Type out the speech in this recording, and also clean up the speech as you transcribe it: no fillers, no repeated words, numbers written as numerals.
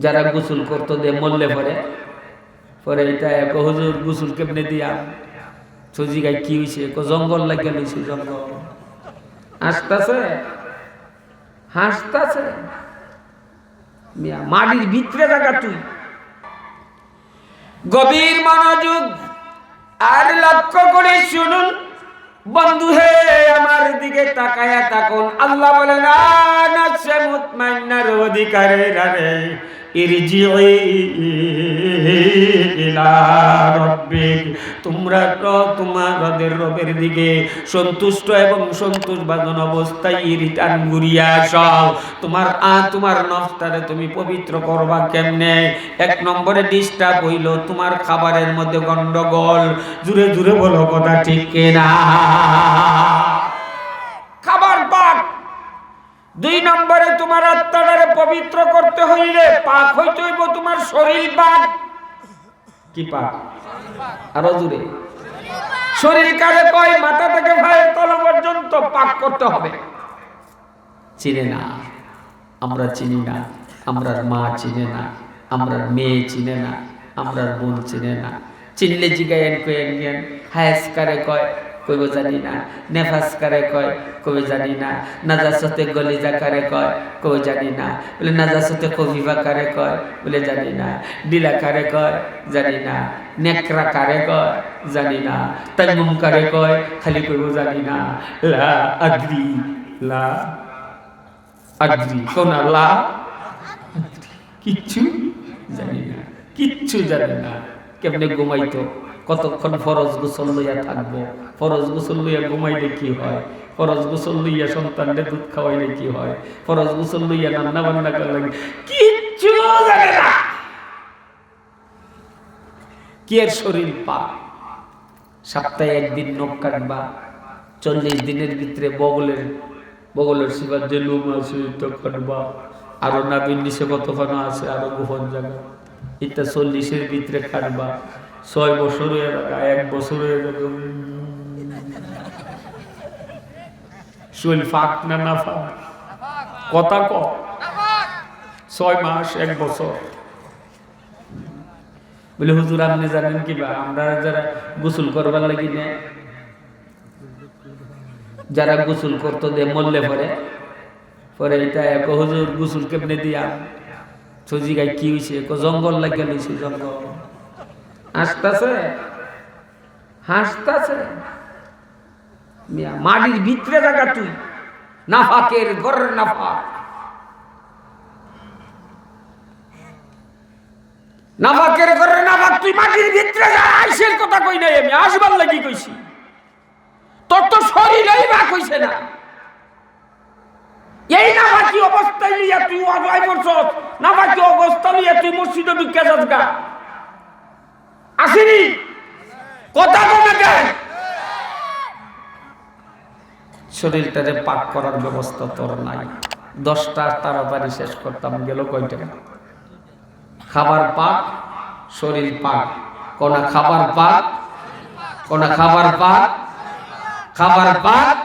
যারা গোসল করতো দে মরলে পরে পরে এটা এক হুজুর গোসল কেমনে দিয়া সজি গাই কি হয়েছে জঙ্গল লাগিয়ে লইছে জঙ্গল হাসতাছে হাসতাছে মাটির ভিতরে জায়গা তুই গভীর মনোযোগ আর লক্ষ্য করে শুনুন বন্ধু হে আমার দিকে তাকায়া তাকুন আল্লাহ বলেন নাফসে মুতমাইন্নার অধিকারীরা রে ইরজিই ইলা রাব্বিক তোমরা তো তোমাদের রবের দিকে সন্তুষ্ট এবং সন্তোষবাদন অবস্থায় রিটার্ন ঘুরিয়া আসো তোমার নফসটারে তুমি পবিত্র করবা কেমনে এক নম্বরে ডিস্টার্ব হইল তোমার খাবারের মধ্যে গন্ডগোল জুড়ে জুড়ে বলো কথা ঠিক কিনা খাবার পাক দুই নম্বরে তোমার আত্মাটারে পবিত্র করতে হইলে পাক হইতে হইব তোমার শরীর পাক কি পাক আরো জুড়ে শরীর কারে কয় মাথা থেকে পায়ের তলা পর্যন্ত পাক করতে হবে চিনে না আমরা চিনি না আমরার মা চিনে না আমরার মেয়ে চিনে না আমরার বোন চিনে না চিনলে জিগায়েন কয়েন হায়াস কারে কয় কইব জানি না নেফাস কারে কয় কই জানি না নাজাসতে গলিজা কারে কয় কই জানি না বলে নাজাসতে কবিবা কারে কয় বলে জানি না ডিলা কারে কয় জানি না নেকড়া কারে কয় জানি না তাইমুম কারে কয় খালি কইব জানি না লা আদ্রি কোন লা কিচ্ছু জানি না কিচ্ছু জানি না কেমনে ঘুমাইতো কতক্ষণ ফরজ গোসল লইয়া থাকবো ফরজ গোসল লইয়া ঘুমাইলে কি হয় ফরজ গোসল লইয়া সন্তানদের দুধ খাওয়াইলে কি হয় ফরজ গোসল লইয়া রান্না বান্না করলে কিচ্ছু জানে না কি এর শরীর পা সপ্তাহে একদিন নখ কাটবা 40 দিনের ভিতরে বগলের শিবার যে লুম আছে তো কাটবা আরো নাবির নিচে কতখানো আছে আরো গোপন জায়গা এটা 40-এর ভিতরে কাটবা 6 বছর হয়ে যাবে 1 বছর হয়ে যাবে শরীর ফাঁক না ফাঁক কথা ক 6 মাস 1 বছর বলে হুজুর আপনি জানেন কি বা আমরা যারা গোসল করবার লাগি না যারা গোসল করতো দে মরলে পরে এটা এক হুজুর গোসল কেমনে দিয়া সজি গাই কি হয়েছে জঙ্গল লাগিয়ে লইছে জঙ্গল হাসতাছে মাটির ভিতরে জায়গা তুই নাফাকের ঘর নাফাকের ঘরে নাফাক তুই মাটির ভিতরে যা আইসের কথা কই নাই আমি আসবার লাগি কইছি তোর তো শরীরেই বাক হইছে না এই নাফাকি অবস্থায় লিয়া তুই অজয় করছস নাফাকি অবস্থা লিয়া তুই মসজিদে ঢুকে যাস গা আসেনি কথা কমে কেন শরীরটারে পাক করার ব্যবস্থা তোর নাই 10টা তাড়াতাড়ি শেষ করতাম গেল কয়টা খাবার পাক শরীর পাক কোনা খাবার পাক খাবার পাক